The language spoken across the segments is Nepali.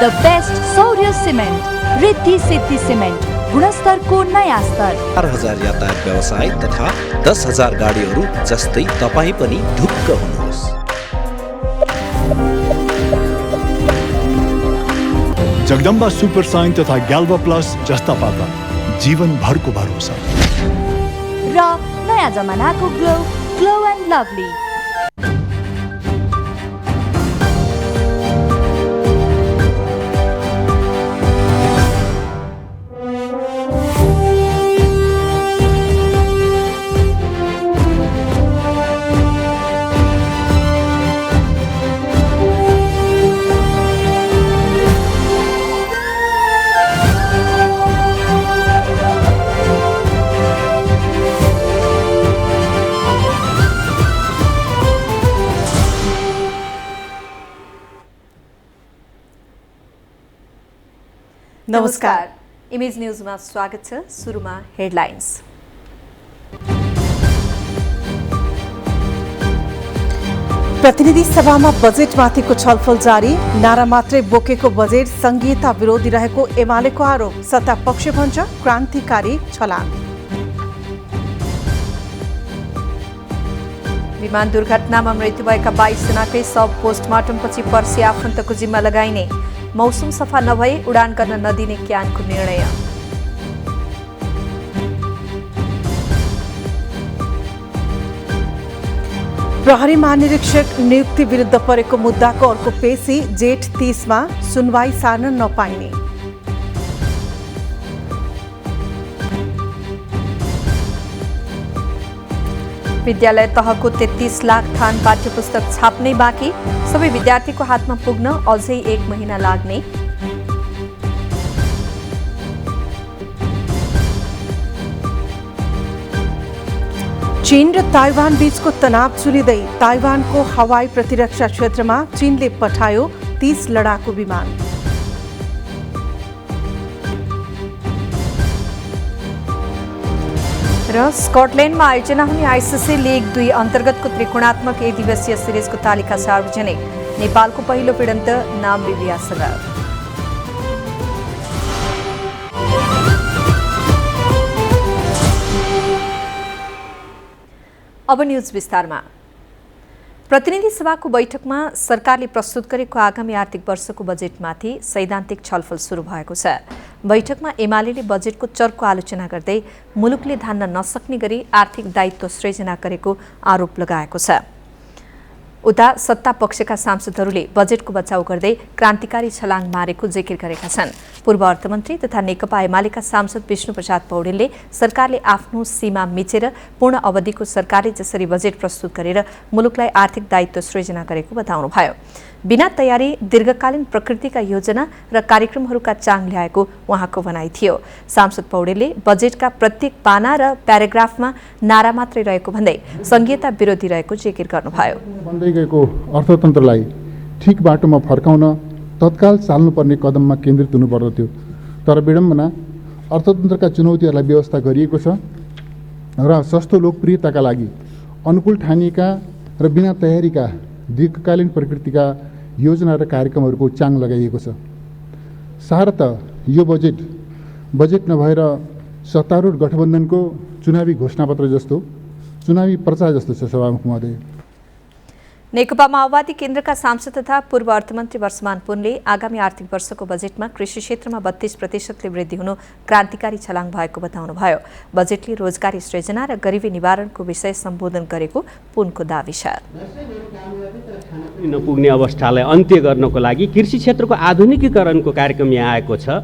द बेस्ट सौर्य सिमेन्ट, रिद्धि सिद्धि सिमेन्ट, गुणस्तरको नयाँ स्तर। 4000 यातायात व्यवसाय तथा 10,000 गाडीहरू जस्तै तपाईँ पनि ढुक्क हुनुहोस्। जगदम्बा सुपर साइन तथा ग्याल्वा प्लस जस्ता पाता जीवन भरको भरोसा र नयाँ जमानाको ग्लो, ग्लो एन्ड लभली। नमस्कार, इमेज न्यूजमा स्वागत छ। सुरुमा हेडलाइन्स। प्रतिनिधि सभामा बजेटमाथिको छलफल जारी। नारा मात्रै बोकेको बजेट संघीयता विरोधी रहेको एमालेको आरोप। सत्ता पक्ष भन्छ क्रान्तिकारी छलाङ। विमान दुर्घटनामा मृत्यु भएका 22 जनाकै शव पोस्टमार्टमपछि पर्सि आफन्तको जिम्मा लगाइने। मौसम सफा नभए उडान गर्न नदिने क्यानको निर्णय। प्रहरी महानिरीक्षक नियुक्ति विरुद्ध परेको मुद्दाको अर्को पेशी जेठ 30मा सुनवाई सार्न नपाइने। विद्यालय तहको 33 लाख थान पाठ्यपुस्तक छाप्नै बाँकी। सबै विद्यार्थीको हातमा पुग्न अझै 1 महिना लाग्ने। चीन र ताइवान बीचको तनाव चुलिँदै ताइवानको हवाई प्रतिरक्षा क्षेत्रमा चीनले पठायो 30 लडाकु विमान। र स्कटल्यान्डमा आयोजना हुने आइसिसी लिग 2 अन्तर्गतको त्रिकोणात्मक एकदिवसीय सिरिजको तालिका सार्वजनिक। नेपालको पहिलो भिडन्त नाम्बिबियासँग। अब न्यूज विस्तारमा। प्रतिनिधि सभाको बैठकमा सरकारले प्रस्तुत गरेको आगामी आर्थिक वर्षको बजेटमाथि सैद्धान्तिक छलफल सुरु भएको छ। बैठकमा एमालेले बजेटको चर्को आलोचना गर्दै मुलुकले धान्न नसक्ने गरी आर्थिक दायित्व सृजना गरेको आरोप लगाएको छ। उता सत्ता पक्षका सांसदहरूले बजेटको बचाउ गर्दै क्रान्तिकारी छलाङ मारेको जिकिर गरेका छन्। पूर्व अर्थमन्त्री तथा नेकपा एमालेका सांसद विष्णुप्रसाद पौडेलले सरकारले आफ्नो सीमा मिचेर पूर्ण अवधिको सरकारले जसरी बजेट प्रस्तुत गरेर मुलुकलाई आर्थिक दायित्व सृजना गरेको बताउनुभयो। बिना तयारी दीर्घकालीन प्रकृतिका योजना र कार्यक्रमहरूका चाङ ल्याएको उहाँको भनाइ थियो। सांसद पौडेलले बजेटका प्रत्येक पाना र प्याराग्राफमा नारा मात्रै रहेको भन्दै संघीयता विरोधी रहेको जिकिर गर्नुभयो। बन्दै गएको अर्थतन्त्रलाई ठिक बाटोमा फर्काउन तत्काल चाल्नुपर्ने कदममा केन्द्रित हुनुपर्दथ्यो। तर विडम्बना अर्थतन्त्रका चुनौतीहरूलाई व्यवस्था गरिएको छ र सस्तो लोकप्रियताका लागि अनुकूल ठानिएका र बिना तयारीका दीर्घकालीन प्रकृतिका योजना र कार्यक्रमहरूको चाङ लगाइएको छ। सारत यो बजेट नभएर सत्तारूढ गठबन्धनको चुनावी घोषणापत्र जस्तो, चुनावी प्रचार जस्तो छ। सभामुख महोदय, नेकपा माओवादी केन्द्रका सांसद तथा पूर्व अर्थमन्त्री वर्षमान पुनले आगामी आर्थिक वर्षको बजेटमा कृषि क्षेत्रमा 32% वृद्धि हुनु क्रान्तिकारी छलाङ भएको बताउनुभयो। बजेटले रोजगारी सृजना र गरिबी निवारणको विषय सम्बोधन गरेको पुनको दावी छ। नपुग्ने अवस्थालाई अन्त्य गर्नको लागि कृषि क्षेत्रको आधुनिकीकरणको कार्यक्रम यहाँ आएको छ।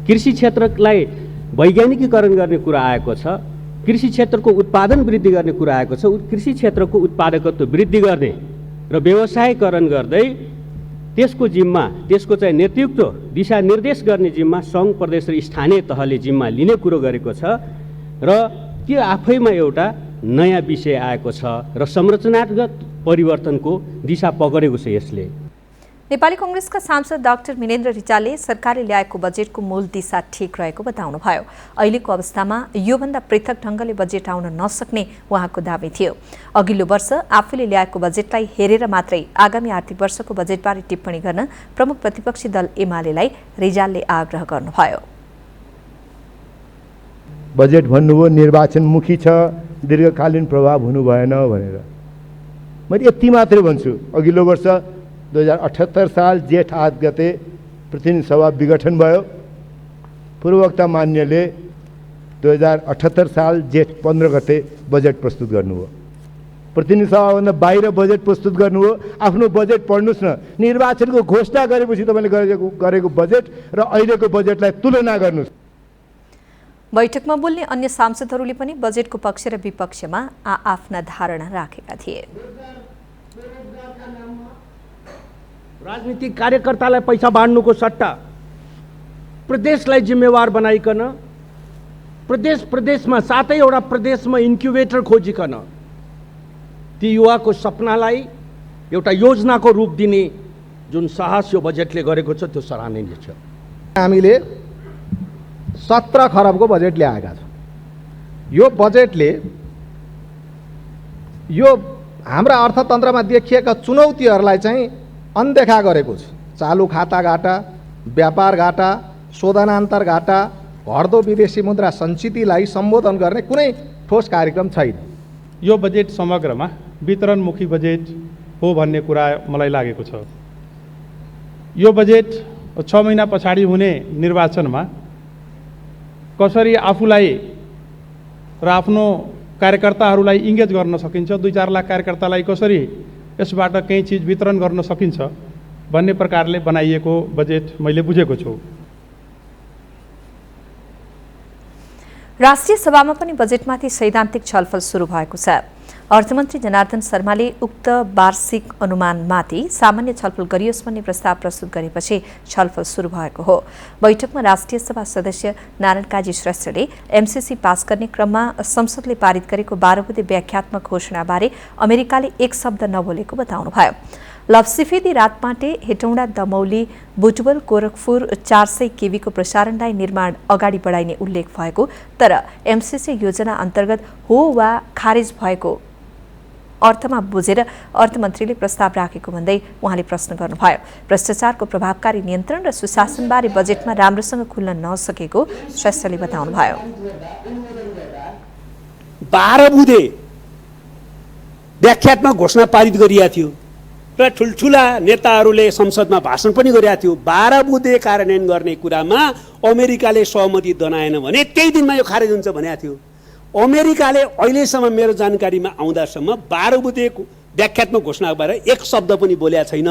कृषि क्षेत्रलाई वैज्ञानिकीकरण गर्ने कुरा आएको छ। कृषि क्षेत्रको उत्पादन वृद्धि गर्ने कुरा आएको छ। कृषि क्षेत्रको उत्पादकत्व वृद्धि गर्ने र व्यवसायीकरण गर्दै त्यसको जिम्मा, त्यसको चाहिँ नेतृत्व दिशानिर्देश गर्ने जिम्मा सङ्घ, प्रदेश र स्थानीय तहले जिम्मा लिने कुरो गरेको छ र त्यो आफैमा एउटा नयाँ विषय आएको छ र संरचनागत परिवर्तनको दिशा पकडेको छ। यसले नेपाली कांग्रेसका सांसद डाक्टर मिनेन्द्र रिजालले सरकारले ल्याएको बजेटको मूल दिशा ठिक रहेको बताउनुभयो। अहिलेको अवस्थामा योभन्दा पृथक ढङ्गले बजेट आउन नसक्ने उहाँको दाबी थियो। अघिल्लो वर्ष आफूले ल्याएको बजेटलाई हेरेर मात्रै आगामी आर्थिक वर्षको बजेटबारे टिप्पणी गर्न प्रमुख प्रतिपक्षी दल एमालेलाई रिजालले आग्रह गर्नुभयो। बजेट भन्नुभयो निर्वाचनमुखी छ, दीर्घकालीन प्रभाव हुनु भएन भनेर। मैले यति मात्रै भन्छु, अघिल्लो वर्ष 2078 साल जेठ 8 गते प्रतिनिधि सभा विघटन भयो। पूर्ववक्ता मान्यले 2078 साल जेठ 15 गते बजेट प्रस्तुत गर्नुभयो। प्रतिनिधि सभाभन्दा बाहिर बजेट प्रस्तुत गर्नुभयो। आफ्नो बजेट पढ्नुहोस् न। निर्वाचनको घोषणा गरेपछि तपाईँले गरेको बजेट र अहिलेको बजेटलाई तुलना गर्नुहोस्। बैठकमा बोल्ने अन्य सांसदहरूले पनि बजेटको पक्ष र विपक्षमा आफ्ना धारणा राखेका थिए। राजनीतिक कार्यकर्तालाई पैसा बाँड्नुको सट्टा प्रदेशलाई जिम्मेवार बनाइकन प्रदेशमा 7वटा प्रदेशमा इन्क्युबेटर खोजिकन ती युवाको सपनालाई एउटा योजनाको रूप दिने जुन साहस यो बजेटले गरेको छ त्यो सराहनीय छ। हामीले 17 खरबको बजेट ल्याएका छौँ। यो बजेटले यो हाम्रा अर्थतन्त्रमा देखिएका चुनौतीहरूलाई चाहिँ अनदेखा गरेको छ। चालु खाता घाटा, व्यापार घाटा, शोधनान्तर घाटा, घट्दो विदेशी मुद्रा सञ्चितलाई सम्बोधन गर्ने कुनै ठोस कार्यक्रम छैन। यो बजेट समग्रमा वितरणमुखी बजेट हो भन्ने कुरा मलाई लागेको छ। यो बजेट 6 महिना पछाडि हुने निर्वाचनमा कसरी आफूलाई र आफ्नो कार्यकर्ताहरूलाई इङ्गेज गर्न सकिन्छ, 2-4 लाख कार्यकर्तालाई कसरी यसबाट केही चिज वितरण गर्न सकिन्छ भन्ने प्रकारले बनाइएको बजेट मैले बुझेको छु। राष्ट्रिय सभामा पनि बजेटमाथि सैद्धान्तिक छलफल सुरु भएको छ। अर्थमन्त्री जनार्दन शर्माले उक्त वार्षिक अनुमानमाथि सामान्य छलफल गरियोस् भन्ने प्रस्ताव प्रस्तुत गरेपछि छलफल सुरु भएको हो। बैठकमा राष्ट्रिय सभा सदस्य नारायण काजी श्रेष्ठले एमसीसी पास गर्ने क्रममा संसदले पारित गरेको 12 बुँदे व्याख्यात्मक घोषणाबारे अमेरिकाले एक शब्द नबोलेको बताउनुभयो। लप्सीफेदी रातमाटे हेटौँडा दमौली बुटवल गोरखपुर 400 केवीको प्रसारणलाई निर्माण अगाडि बढाइने उल्लेख भएको, तर एमसीसी योजना अन्तर्गत हो वा खारेज भएको अर्थमा बुझेर अर्थमन्त्रीले प्रस्ताव राखेको भन्दै उहाँले प्रश्न गर्नुभयो। भ्रष्टाचारको प्रभावकारी नियन्त्रण र सुशासनबारे बजेटमा राम्रोसँग खुल्न नसकेको श्रेष्ठले बताउनुभयो। 12 बुँदे व्याख्यात्मक घोषणा पारित गरिएको थियो र ठुल्ठुला नेताहरूले संसदमा भाषण पनि गरेका थियो। 12 बुँदे कार्यान्वयन गर्ने कुरामा अमेरिकाले सहमति जनाएन भने त्यही दिनमा यो खारेज हुन्छ भनेको थियो। अमेरिकाले अहिलेसम्म मेरो जानकारीमा आउँदासम्म 12 बुँदे व्याख्यात्मक घोषणाबारे एक शब्द पनि बोलेको छैन।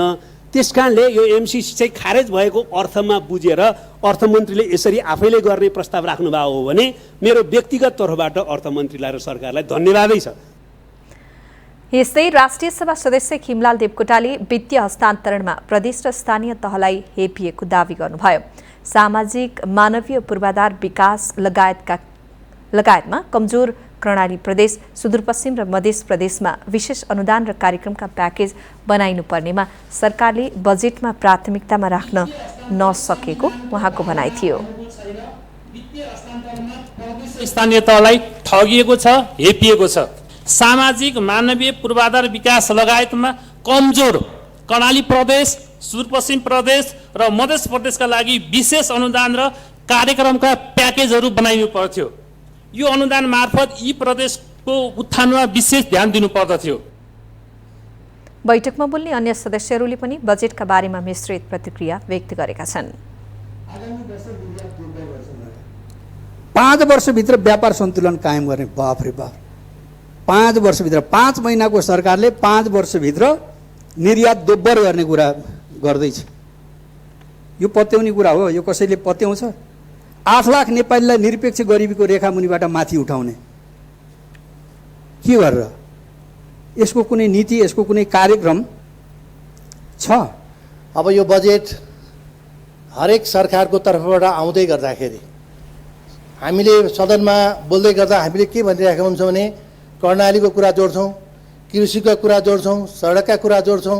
त्यसकारणले यो एमसीसी चाहिँ खारेज भएको अर्थमा बुझेर अर्थमन्त्रीले यसरी आफैले गर्ने प्रस्ताव राख्नुभएको हो भने मेरो व्यक्तिगत तर्फबाट अर्थमन्त्रीलाई र सरकारलाई धन्यवादै छ। यस्तै राष्ट्रिय सभा सदस्य खिमलाल देवकोटाले वित्तीय हस्तान्तरणमा प्रदेश र स्थानीय तहलाई हेपिएको दावी गर्नुभयो। सामाजिक मानवीय पूर्वाधार विकास लगायतमा कमजोर कर्णाली प्रदेश, सुदूरपश्चिम र मध्य प्रदेशमा विशेष अनुदान र कार्यक्रमका प्याकेज बनाइनुपर्नेमा सरकारले बजेटमा प्राथमिकतामा राख्न नसकेको उहाँको भनाइ थियो। स्थानीय तहलाई ठगिएको छ, हेपिएको छ। सामाजिक मानवीय पूर्वाधार विकास लगायतमा कमजोर कर्णाली प्रदेश, सुदूरपश्चिम प्रदेश र मध्य प्रदेशका लागि विशेष अनुदान र कार्यक्रमका प्याकेजहरू बनाइनु पर्थ्यो। यो अनुदान मार्फत यी प्रदेशको उत्थानमा विशेष ध्यान दिनु पर्दथ्यो। बैठकमा बोल्ने अन्य सदस्यहरूले पनि बजेटका बारेमा मिश्रित प्रतिक्रिया व्यक्त गरेका छन्। 5 वर्षभित्र व्यापार सन्तुलन कायम गर्ने, बाफ रे बाफ, 5 वर्षभित्र 5 महिनाको सरकारले 5 वर्षभित्र निर्यात दोब्बर गर्ने कुरा गर्दैछ। यो पत्याउने कुरा हो। यो कसैले पत्याउँछ? 8 लाख नेपालीलाई निरपेक्ष गरिबीको रेखामुनिबाट माथि उठाउने के गरेर? यसको कुनै नीति, यसको कुनै कार्यक्रम छ? अब यो बजेट हरेक सरकारको तर्फबाट आउँदै गर्दाखेरि हामीले सदनमा बोल्दै गर्दा हामीले के भनिरहेका हुन्छौँ भने कर्णालीको कुरा जोड्छौँ, कृषिको कुरा जोड्छौँ, सडकका कुरा जोड्छौँ,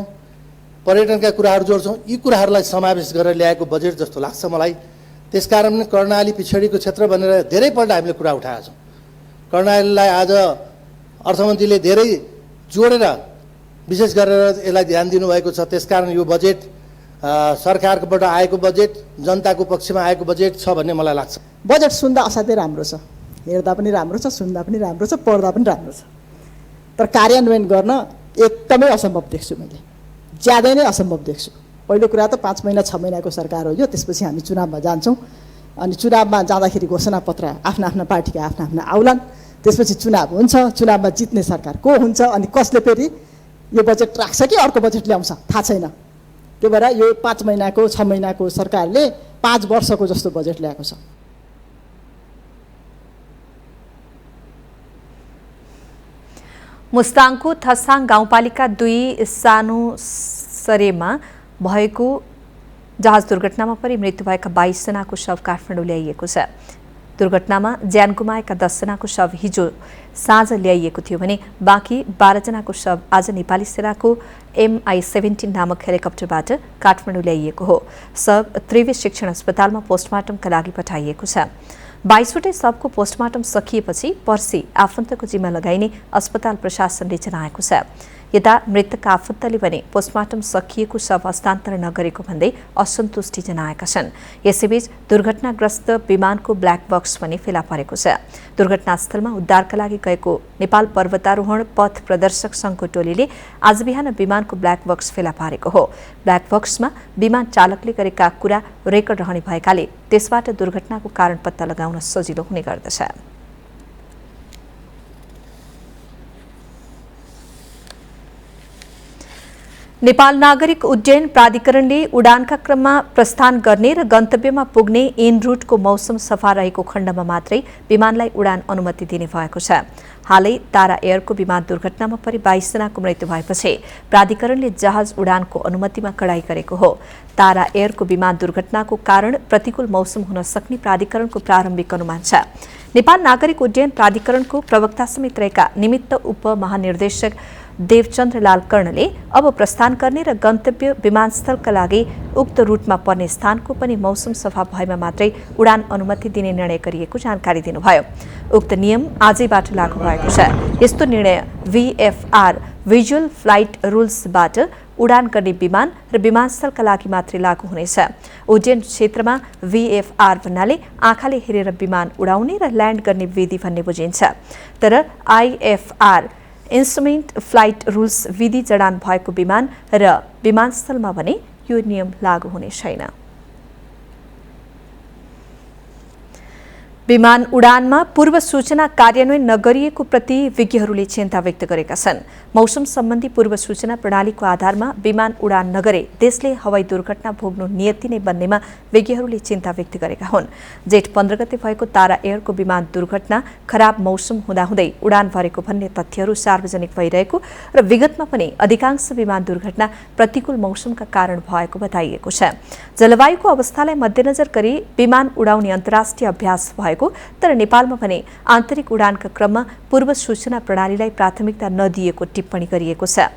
पर्यटनका कुराहरू जोड्छौँ, यी कुराहरूलाई समावेश गरेर ल्याएको बजेट जस्तो लाग्छ मलाई। त्यसकारण नै कर्णाली पिछडिएको क्षेत्र भनेर धेरैपल्ट हामीले कुरा उठाएका छौँ। कर्णालीलाई आज अर्थमन्त्रीले धेरै जोडेर विशेष गरेर यसलाई ध्यान दिनुभएको छ। त्यसकारण यो बजेट सरकारबाट आएको बजेट, जनताको पक्षमा आएको बजेट छ भन्ने मलाई लाग्छ। बजेट सुन्दा असाध्यै राम्रो छ, हेर्दा पनि राम्रो छ, सुन्दा पनि राम्रो छ, पढ्दा पनि राम्रो छ, तर कार्यान्वयन गर्न एकदमै असम्भव देख्छु। मैले ज्यादै नै असम्भव देख्छु। पहिलो कुरा त 5 महिना 6 महिनाको सरकार हो यो, त्यसपछि हामी चुनावमा जान्छौँ अनि चुनावमा जाँदाखेरि घोषणापत्र आफ्ना आफ्ना पार्टीका आफ्ना आफ्ना आउलान्, त्यसपछि चुनाव हुन्छ, चुनावमा जित्ने सरकार को हुन्छ अनि कसले फेरि यो बजेट राख्छ कि अर्को बजेट ल्याउँछ थाहा छैन। त्यो भएर यो 5 महिनाको 6 महिनाको सरकारले 5 वर्षको जस्तो बजेट ल्याएको छ। मुस्ताङको थसाङ गाउँपालिका 2 सानो सरेमा भएको जहाज दुर्घटनामा परि मृत्यु भएका 22 जनाको शव काठमाडौँ ल्याइएको छ। दुर्घटनामा ज्यान गुमाएका 10 जनाको शव हिजो साँझ ल्याइएको थियो भने बाँकी 12 जनाको शव आज नेपाली सेनाको MI-17 नामक हेलिकप्टरबाट काठमाडौँ ल्याइएको हो। शव त्रिवी शिक्षण अस्पतालमा पोस्टमार्टमका लागि पठाइएको छ। 22वटै शवको पोस्टमार्टम सकिएपछि पर्सि आफन्तको जिम्मा लगाइने अस्पताल प्रशासनले जनाएको छ। यता मृतकका आफन्तले भने पोस्टमार्टम सकिएको शव हस्तान्तरण नगरेको भन्दै असन्तुष्टि जनाएका छन्। यसैबीच दुर्घटनाग्रस्त विमानको ब्ल्याक बक्स पनि फेला परेको छ। दुर्घटनास्थलमा उद्धारका लागि गएको नेपाल पर्वतारोहण पथ प्रदर्शक सङ्घको टोलीले आज बिहान विमानको ब्ल्याक बक्स फेला पारेको हो। ब्ल्याक बक्समा विमान चालकले गरेका कुरा रेकर्ड रहने भएकाले त्यसबाट दुर्घटनाको कारण पत्ता लगाउन सजिलो हुने गर्दछ। नेपाल नागरिक उड्डयन प्राधिकरणले उडानका क्रममा प्रस्थान गर्ने र गन्तव्यमा पुग्ने एन रूटको मौसम सफा रहेको खण्डमा मात्रै विमानलाई उडान अनुमति दिने भएको छ। हालै तारा एयरको विमान दुर्घटनामा परि 22 जनाको मृत्यु भएपछि प्राधिकरणले जहाज उडानको अनुमतिमा कडाई गरेको हो। तारा एयरको विमान दुर्घटनाको कारण प्रतिकूल मौसम हुन सक्ने प्राधिकरणको प्रारम्भिक अनुमान छ। नेपाल नागरिक उड्डयन प्राधिकरणको प्रवक्ता समेत रहेका निमित्त उपमहानिर्देशक देवचन्द्र लाल कर्णले अब प्रस्थान गर्ने र गन्तव्य विमानस्थलका लागि उक्त रूटमा पर्ने स्थानको पनि मौसम सफा भएमा मात्रै उडान अनुमति दिने निर्णय गरिएको जानकारी दिनुभयो। उक्त नियम आजैबाट लागू भएको छ। यस्तो निर्णय VFR भिजुअल फ्लाइट रुल्सबाट उडान गर्ने विमान र विमानस्थलका लागि मात्रै लागू हुनेछ। उड्डयन क्षेत्रमा VFR भन्नाले आँखाले हेरेर विमान उडाउने र ल्यान्ड गर्ने विधि भन्ने बुझिन्छ। तर IFR इन्स्ट्रुमेन्ट फ्लाइट रुल्स विधि जडान भएको विमान र विमानस्थलमा भने यो नियम लागू हुने छैन। विमान उडानमा पूर्व सूचना कार्यान्वयन नगरिएको प्रति विज्ञहरूले चिन्ता व्यक्त गरेका छन्। मौसम सम्बन्धी पूर्व सूचना प्रणालीको आधारमा विमान उडान नगरे देशले हवाई दुर्घटना भोग्नु नियति नै बन्नेमा विज्ञहरूले चिन्ता व्यक्त गरेका हुन्। जेठ 15 गते भएको तारा एयरको विमान दुर्घटना खराब मौसम हुँदाहुँदै उडान भरेको भन्ने तथ्यहरू सार्वजनिक भइरहेको र विगतमा पनि अधिकांश विमान दुर्घटना प्रतिकूल मौसमका कारण भएको बताइएको छ। जलवायुको अवस्थालाई मध्यनजर गरी विमान उडाउने अन्तर्राष्ट्रिय अभ्यास भएको, तर नेपालमा भने आन्तरिक उडानका क्रममा पूर्व सूचना प्रणालीलाई प्राथमिकता नदिएको टिप्पणी गरिएको छ।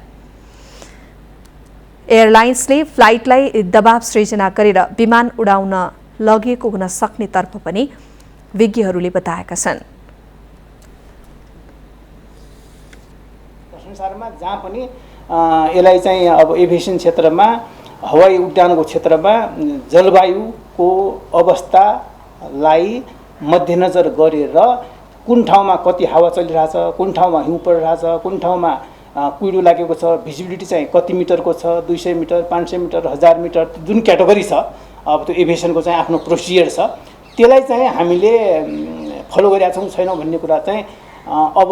एयरलाइन्सले फ्लाइटलाई दबाव सृजना गरेर विमान उडाउन लगिएको हुन सक्ने तर्फ पनि विज्ञहरूले बताएका छन्। संसारमा जहाँ पनि यसलाई चाहिँ अब एभिएसन क्षेत्रमा हवाई उड्डयनको क्षेत्रमा जलवायुको अवस्थालाई मध्यनजर गरेर कुन ठाउँमा कति हावा चलिरहेछ, कुन ठाउँमा हिउँ परिरहेछ, कुन ठाउँमा कुहिरो लागेको छ, भिजिबिलिटी चाहिँ कति मिटरको छ, 200 मिटर, 500 मिटर, 1000 मिटर, जुन क्याटेगोरी छ अब त्यो एभिएसनको चाहिँ आफ्नो प्रोसिजर छ, त्यसलाई चाहिँ हामीले फलो गरिरहेका छौँ छैनौँ भन्ने कुरा चाहिँ अब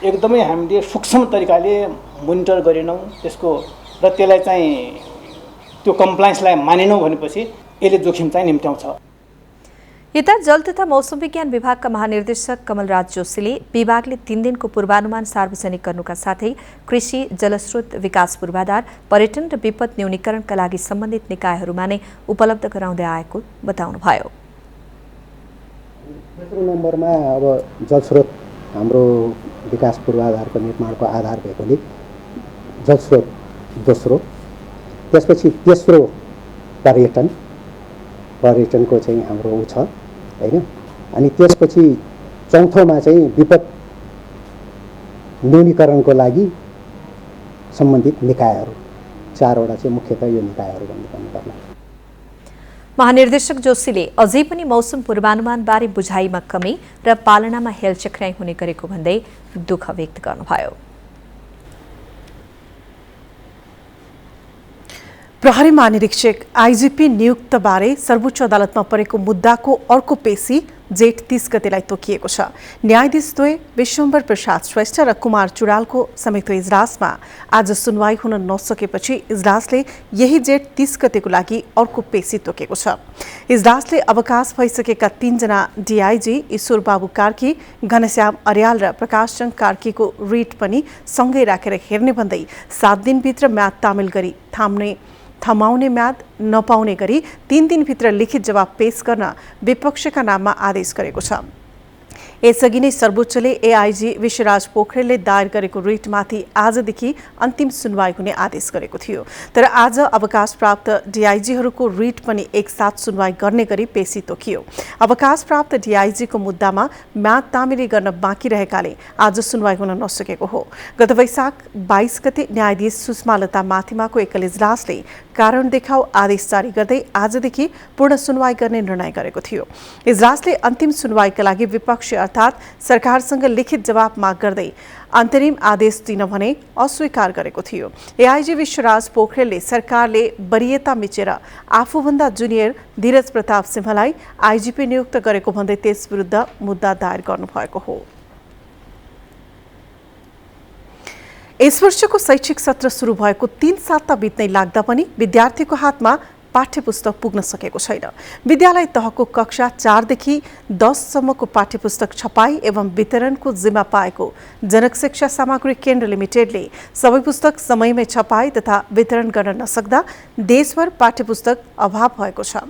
एकदमै हामीले सूक्ष्म तरिकाले मोनिटर गरेनौँ त्यसको र त्यसलाई चाहिँ त्यो कम्प्लायन्सलाई मानेनौँ भनेपछि यसले जोखिम चाहिँ निम्त्याउँछ। यता जल तथा मौसम विज्ञान विभागका महानिर्देशक कमलराज जोशीले विभागले 3 दिनको पूर्वानुमान सार्वजनिक गर्नुका साथै कृषि, जलस्रोत विकास पूर्वाधार, पर्यटन र विपद न्यूनीकरणका लागि सम्बन्धित निकायहरूमा नै उपलब्ध गराउँदै आएको बताउनुभयो। तेस्रो नम्बरमा अब जलस्रोत हाम्रो विकास पूर्वाधारको निर्माणको आधार भएकोले जलस्रोत दोस्रो, त्यसपछि तेस्रो पर्यटनको चाहिँ हाम्रो ऊ छ हैन। अनि त्यसपछि चौथोमा चाहिँ विपद न्यूनीकरणको लागि सम्बन्धित निकायहरू, 4वटा चाहिँ मुख्यतः यो निकायहरू भन्नुपर्ला। महानिर्देशक जोशीले अझै पनि मौसम पूर्वानुमानबारे बुझाइमा कमी र पालनामा हेलचक्र्याइ हुने गरेको भन्दै दुःख व्यक्त गर्नुभयो। प्रहरी महानिरीक्षक आइजिपी नियुक्तबारे सर्वोच्च अदालतमा परेको मुद्दाको अर्को पेशी जेठ 30 गतेलाई तोकिएको छ। न्यायाधीश द्वय विश्वम्भर प्रसाद श्रेष्ठ र कुमार चुडालको संयुक्त इजलासमा आज सुनवाई हुन नसकेपछि इजलासले यही जेठ 30 गतेको लागि अर्को पेशी तोकेको छ। इजलासले अवकाश भइसकेका 3 जना डीआईजी ईश्वर बाबु कार्की, घनश्याम अर्याल र प्रकाश चन्द कार्कीको रिट पनि सँगै राखेर हेर्ने भन्दै 7 दिनभित्र म्याद तामेल गरी थमाउने म्याद नपाउने गरी 3 दिनभित्र लिखित जवाब पेश गर्न विपक्षका नाममा आदेश गरेको छ। यसअघि नै सर्वोच्चले एआईजी विश्वराज पोखरेलले दायर गरेको रिटमाथि आजदेखि अन्तिम सुनवाई हुने आदेश गरेको थियो। तर आज अवकाश प्राप्त डीआईजीहरूको रिट पनि एकसाथ सुनवाई गर्ने गरी पेशी तोकियो। अवकाश प्राप्त डीआईजीको मुद्दामा म्याद तामेली गर्न बाँकी रहेकाले आज सुनवाई हुन नसकेको हो। गत वैशाख 22 गते न्यायाधीश सुषमा लता माथिमाको एकल इजलासले कारण देखाउ आदेश जारी गर्दै आजदेखि पूर्ण सुनवाई गर्ने निर्णय गरेको थियो। इजलासले अन्तिम सुनवाईका लागि विपक्ष अर्थात् सरकारसँग लिखित जवाब माग गर्दै अन्तरिम आदेश दिन भने अस्वीकार गरेको थियो। एआईजी विश्वराज पोखरेलले सरकारले वरियता मिचेर आफूभन्दा जुनियर धीरज प्रताप सिंहलाई आईजीपी नियुक्त गरेको भन्दै त्यस विरुद्ध मुद्दा दायर गर्नुभएको हो। यस वर्षको शैक्षिक सत्र सुरु भएको 3 साता बित्नै लाग्दा पनि विद्यार्थीको हातमा पाठ्यपुस्तक पुग्न सकेको छैन। विद्यालय तहको कक्षा 4 देखि 10 सम्मको पाठ्यपुस्तक छपाई एवं वितरणको जिम्मा पाएको जनक शिक्षा सामग्री केन्द्र लिमिटेडले सबै पुस्तक समयमै छपाई तथा वितरण गर्न नसक्दा देशभर पाठ्यपुस्तक अभाव भएको छ।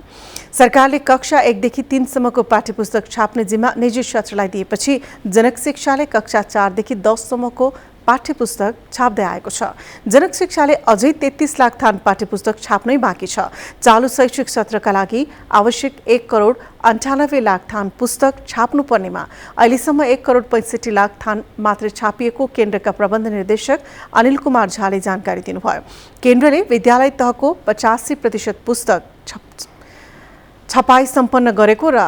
सरकारले कक्षा 1 देखि 3 सम्मको पाठ्यपुस्तक छाप्ने जिम्मा निजी क्षेत्रलाई दिएपछि जनक शिक्षाले कक्षा 4 देखि 10 सम्मको पाठ्यपुस्तक छाप्दै आएको छ। जनक शिक्षाले अझै 33 लाख थान पाठ्यपुस्तक छाप्नै बाँकी छ। चालु शैक्षिक सत्रका लागि आवश्यक 1 करोड 98 लाख थान पुस्तक छाप्नुपर्नेमा अहिलेसम्म 1 करोड 65 लाख थान मात्र छापिएको केन्द्रका प्रबन्ध निर्देशक अनिल कुमार झाले जानकारी दिनुभयो। केन्द्रले विद्यालय तहको 85% पुस्तक छपाई सम्पन्न गरेको र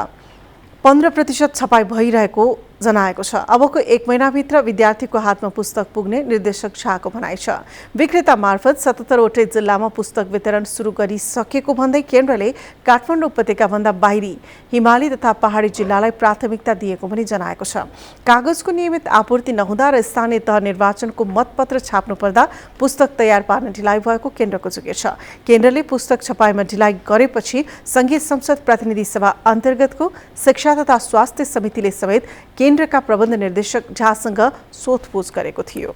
15% छपाई भइरहेको जनाएको छ। अबको 1 महिनाभित्र विद्यार्थीको हातमा पुस्तक पुग्ने निर्देशक शाहको भनाइ छ। विक्रेता मार्फत 77 वटै जिल्लामा पुस्तक वितरण सुरु गरिसकेको भन्दै केन्द्रले काठमाडौँ उपत्यकाभन्दा बाहिरी हिमाली तथा पहाडी जिल्लालाई प्राथमिकता दिएको पनि जनाएको छ। कागजको नियमित आपूर्ति नहुँदा र स्थानीय तह निर्वाचनको मतपत्र छाप्नु पर्दा पुस्तक तयार पार्न ढिलाइ भएको केन्द्रको जुगे छ। केन्द्रले पुस्तक छपाईमा ढिलाइ गरेपछि संघीय संसद प्रतिनिधि सभा अन्तर्गतको शिक्षा तथा स्वास्थ्य समितिले समेत केन्द्रका प्रबन्ध निर्देशक झासँग सोधपुछ गरेको थियो।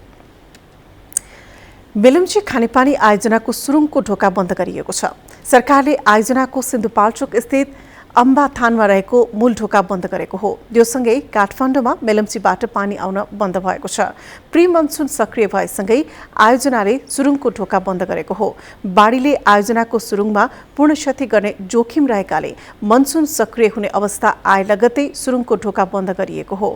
मेलम्ची खानेपानी आयोजनाको सुरुङको ढोका बन्द गरिएको छ। सरकारले आयोजनाको सिन्धुपाल्चोक स्थित अम्बा थानमा रहेको मूल ढोका बन्द गरेको हो। यो सँगै काठमाडौँमा मेलम्चीबाट पानी आउन बन्द भएको छ। प्री मनसुन सक्रिय भएसँगै आयोजनाले सुरुङको ढोका बन्द गरेको हो। बाढीले आयोजनाको सुरुङमा पूर्ण क्षति गर्ने जोखिम रहेकाले मनसुन सक्रिय हुने अवस्था आए लगत्तै सुरुङको ढोका बन्द गरिएको हो।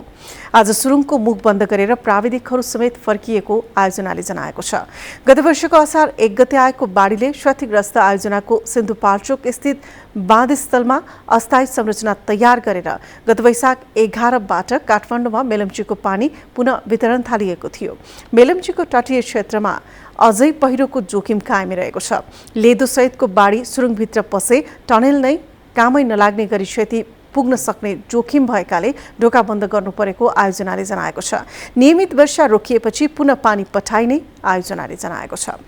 आज सुरुङको मुख बन्द गरेर प्राविधिकहरू समेत फर्किएको आयोजनाले जनाएको छ। गत वर्षको असार 1 गते आएको बाढीले क्षतिग्रस्त आयोजनाको सिन्धुपाल्चोक स्थित बाँधस्थलमा अस्थायी संरचना तयार गरेर गत वैशाख 11बाट काठमाडौँमा मेलम्चीको पानी पुनः वितरण थालिएको थियो। मेलम्चीको तटीय क्षेत्रमा अझै पहिरोको जोखिम कायम रहेको छ। लेदो सहितको बाढी सुरुङभित्र पसे टनेल नै कामै नलाग्ने गरी क्षति पुग्न सक्ने जोखिम भएकाले ढोका बन्द गर्नु परेको आयोजनाले जनाएको छ। नियमित वर्षा रोकिएपछि पुनः पानी पठाइने आयोजनाले जनाएको छ।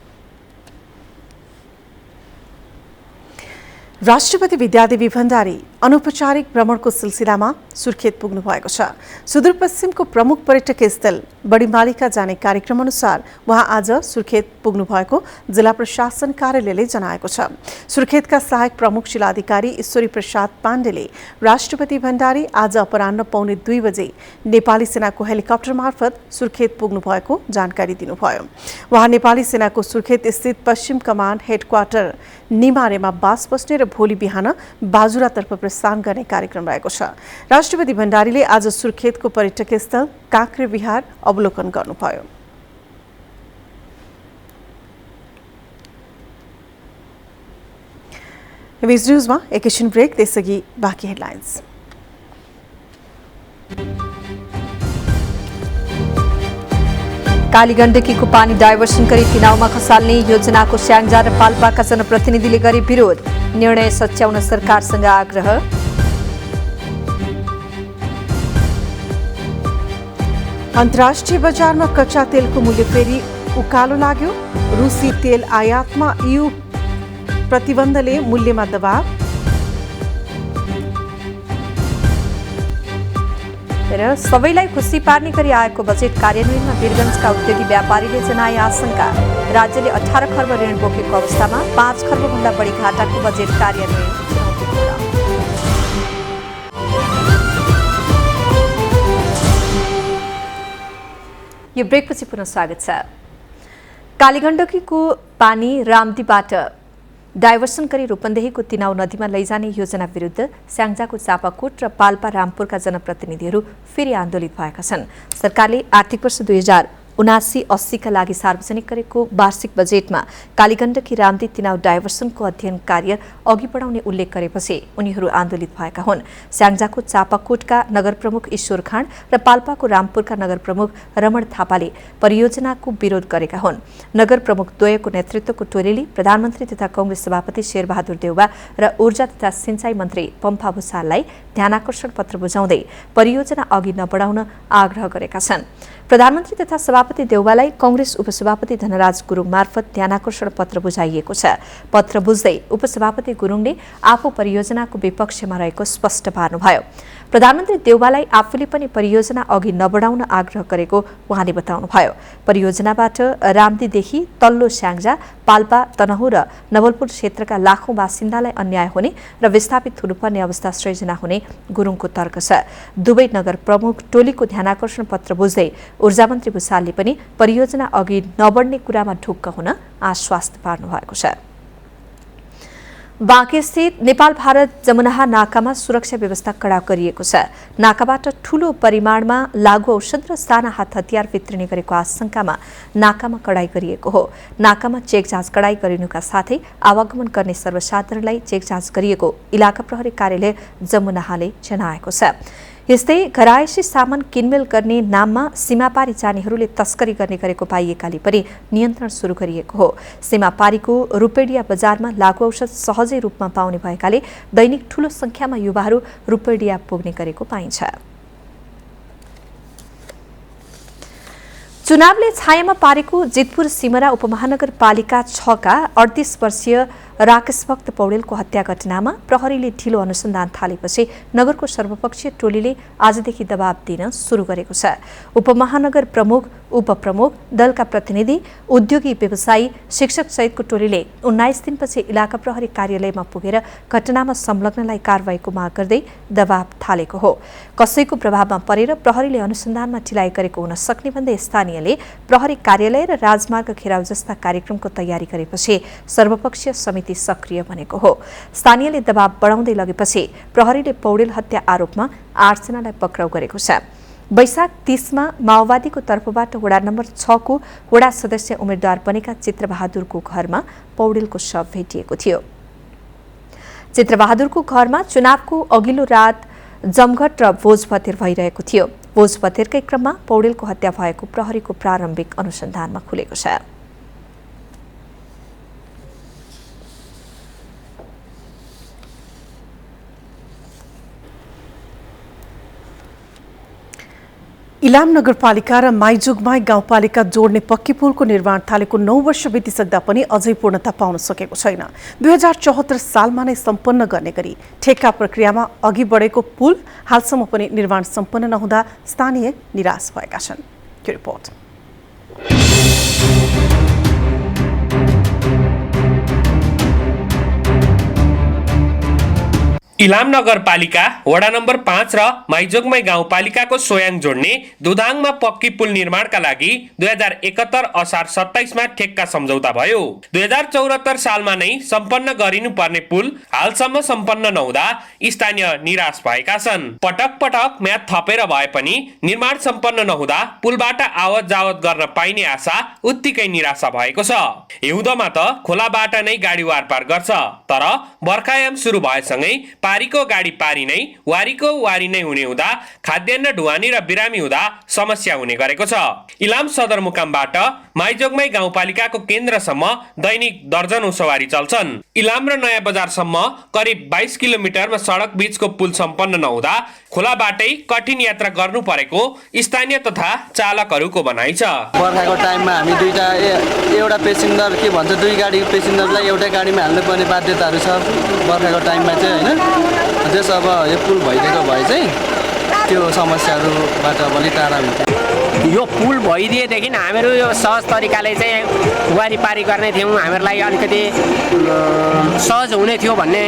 राष्ट्रपति विद्यादेवी भण्डारी अनौपचारिक भ्रमणको सिलसिलामा सुर्खेत पुग्नु भएको छ। सुदूरपश्चिमको प्रमुख पर्यटक स्थल बडीमालिका जाने कार्यक्रम अनुसार उहाँ आज सुर्खेत पुग्नु भएको जिल्ला प्रशासन कार्यालयले जनाएको छ। सुर्खेतका सहायक प्रमुख जिल्लाधिकारी ईश्वरी प्रसाद पाण्डेले राष्ट्रपति भण्डारी आज अपराह्न 1:45 बजे नेपाली सेनाको हेलिकप्टर मार्फत सुर्खेत पुग्नु भएको जानकारी दिनुभयो। उहाँ नेपाली सेनाको सुर्खेत स्थित पश्चिम कमान्ड हेडक्वार्टर निमारेमा बास बस्ने र भोलि बिहान बाजुरातर्फ प्रस्थान गर्ने कार्यक्रम रहेको छ। राष्ट्रपति भण्डारीले आज सुर्खेतको पर्यटक स्थल काँक्रे विहार अवलोकन गर्नुभयो। विज न्यूजमा एकैछिन ब्रेक, त्यसअघि बाँकी हेडलाइन्स। कालीगण्डकीको पानी डाइभर्सन गरी तिनाउमा खसाल्ने योजनाको स्याङ्जा र पाल्पाका जनप्रतिनिधिले गरे विरोध। निर्णय सच्याउन सरकारसँग आग्रह। अन्तर्राष्ट्रिय बजारमा कच्चा तेलको मूल्य फेरि उकालो लाग्यो। रुसी तेल आयातमा EU प्रतिबन्धले मूल्यमा दबाव। र सबैलाई खुसी पार्ने गरी आएको बजेट कार्यान्वयनमा वीरगञ्जका उद्योगी व्यापारीले जनाए आशंका। राज्यले 18 खर्ब ऋण बोकेको अवस्थामा 5 खर्बभन्दा बढी घाटाको बजेट कार्यान्वयन चुनौतीपूर्ण। यो ब्रेकपछि पुनः स्वागत छ। कालीगण्डकीको पानी रामदीबाट डाइभर्सन गरी रूपन्देहीको तिनाउ नदीमा लैजाने योजना विरुद्ध स्याङ्जाको चापाकोट र पाल्पा रामपुरका जनप्रतिनिधिहरू फेरि आन्दोलित भएका छन्। सरकारले आर्थिक वर्ष 2079-80 का लागि सार्वजनिक गरेको वार्षिक बजेटमा कालीगण्डकी रामदी तिनाउ डाइभर्सनको अध्ययन कार्य अघि बढाउने उल्लेख गरेपछि उनीहरू आन्दोलित भएका हुन्। स्याङ्जाको चापाकोटका नगर प्रमुख ईश्वर खाँड र पाल्पाको रामपुरका नगर प्रमुख रमण थापाले परियोजनाको विरोध गरेका हुन्। नगर प्रमुख द्वयको नेतृत्वको टोलीले प्रधानमन्त्री तथा कांग्रेस सभापति शेरबहादुर देउवा र ऊर्जा तथा सिंचाई मन्त्री पम्फा भूषाललाई ध्यानाकर्षण पत्र बुझाउँदै परियोजना अघि नबढाउन आग्रह गरेका छन्। प्रधानमन्त्री तथा सभापति देउवालाई कांग्रेस उपसभापति धनराज गुरुङ मार्फत ध्यानाकर्षण पत्र बुझाइएको छ। पत्र बुझ्दै उपसभापति गुरुङले आफू परियोजनाको विपक्षमा रहेको स्पष्ट पार्नुभयो। प्रधानमन्त्री देउवालाई आफूले पनि परियोजना अघि नबढाउन आग्रह गरेको उहाँले बताउनुभयो। परियोजनाबाट रामदीदेखि तल्लो स्याङ्जा, पाल्पा, तनहुँ र नवलपुर क्षेत्रका लाखौं बासिन्दालाई अन्याय हुने र विस्थापित हुनुपर्ने अवस्था सृजना हुने गुरुङको तर्क छ। दुवै नगर प्रमुख टोलीको ध्यानाकर्षण पत्र बुझ्दै ऊर्जा मन्त्री भूषालले पनि परियोजना अघि नबढ्ने कुरामा ढुक्क हुन आश्वस्त पार्नु भएको छ। बाँकेस्थित नेपाल भारत जमुनाहा नाकामा सुरक्षा व्यवस्था कड़ा गरिएको छ। नाकाबाट ठूलो परिमाणमा लागु औषध र साना हात हतियार वितरणी गरेको आशंकामा नाकामा कडाई गरिएको हो। नाकामा चेक जाँच कडाई गरिनुका साथै आवागमन गर्ने सर्वसाधारणलाई चेक जाँच गरिएको इलाका प्रहरी कार्यालय जमुनाहाले जनाएको छ। यस्तै घरायसी सामान किनमेल गर्ने नाममा सीमापारी जानेहरूले तस्करी गर्ने गरेको पाइएकाले पनि नियन्त्रण सुरु गरिएको हो। सीमापारीको रूपेडिया बजारमा लागु औषध सहजै रूपमा पाउने भएकाले दैनिक ठूलो संख्यामा युवाहरू रूपेडिया पुग्ने गरेको पाइन्छ। चुनावले छायामा पारेको जितपुर सिमरा उपमहानगरपालिका 6 का 38 वर्षीय राकेश भक्त पौडेलको हत्या घटनामा प्रहरीले ढिलो अनुसन्धान थालेपछि नगरको सर्वपक्षीय टोलीले आजदेखि दबाव दिन सुरु गरेको छ। उपमहानगर प्रमुख, उपप्रमुख, दलका प्रतिनिधि, उद्योगी, व्यवसायी, शिक्षक सहितको टोलीले 19 दिनपछि इलाका प्रहरी कार्यालयमा पुगेर घटनामा संलग्नलाई कारबाहीको माग गर्दै दबाव थालेको हो। कसैको प्रभावमा परेर प्रहरीले अनुसन्धानमा ढिलाइ गरेको हुन सक्ने भन्दै स्थानीयले प्रहरी कार्यालय र राजमार्ग घेराउ जस्ता कार्यक्रमको तयारी गरेपछि सर्वपक्षीय समिति सक्रिय बनेको हो। स्थानीयले दबाव बढाउँदै लगेपछि प्रहरीले पौडेल हत्या आरोपमा 8 जनालाई पक्राउ गरेको छ। वैशाख 30 मा माओवादीको तर्फबाट वडा नम्बर 6 को वडा सदस्य उम्मेद्वार बनेका चित्रबहादुरको घरमा पौडेलको शव भेटिएको थियो। चित्रबहादुरको घरमा चुनावको अघिल्लो रात जमघट र भोजभतेर भइरहेको थियो। भोजभतेरकै क्रममा पौडेलको हत्या भएको प्रहरीको प्रारम्भिक अनुसन्धानमा खुलेको छ। इलाम नगरपालिका र माइजोगमाई गाउँपालिका जोड्ने पक्की पुलको निर्माण थालेको 9 वर्ष बितिसक्दा पनि अझै पूर्णता पाउन सकेको छैन। 2074 सालमा नै सम्पन्न गर्ने गरी ठेक्का प्रक्रियामा अघि बढेको पुल हालसम्म पनि निर्माण सम्पन्न नहुँदा स्थानीय निराश भएका छन्। यो रिपोर्ट। इलाम नगरपालिका वडा नम्बर 5 र माइजोगमाई गाउँपालिकाको सोयाङ जोड्ने दुदाङमा पक्की पुल निर्माणका लागि 2071 असार 27 मा ठेक्का सम्झौता भयो। 2074 सालमा नै सम्पन्न गरिनुपर्ने पुल हालसम्म सम्पन्न नहुँदा स्थानीय निराश भएका छन्। पटक पटक म्याद थपेर भए पनि निर्माण सम्पन्न नहुँदा पुलबाट आवत जावत गर्न पाइने आशा उत्तिकै निराशा भएको छ। हिउँदोमा त खोलाबाट नै गाडी वारपार गर्छ, तर बर्खायाम सुरु भएसँगै पारीको गाडी पारी नै वारीको वारी नै हुने हुँदा खाद्यान्न ढुवानी र बिरामी हुँदा समस्या हुने गरेको छ। इलाम सदरमुकामबाट माइजोगमाई गाउँपालिकाको केन्द्रसम्म दैनिक दर्जनौं सवारी चल्छन्। इलाम र नयाँ बजारसम्म करिब 22 किलोमिटरमा सडक बीचको पुल सम्पन्न नहुँदा खोलाबाटै कठिन यात्रा गर्नु परेको स्थानीय तथा चालकहरूको भनाइ छ। बर्खाको टाइममा हामी एउटा पेसेन्जर के भन्छ 2 गाडी पेसेन्जरलाई एउटै गाडीमा हाल्नु पर्ने बाध्यताहरू छ बर्खाको टाइममा चाहिँ हैन। त्यस अब यो पुल भइदिएको भए चाहिँ त्यो समस्याहरूबाट अलि टाढा हुन्छ। यो पुल भइदिएदेखि हामीहरू यो सहज तरिकाले चाहिँ वारीपारी गर्ने थियौँ, हामीहरूलाई अलिकति सहज हुने थियो भन्ने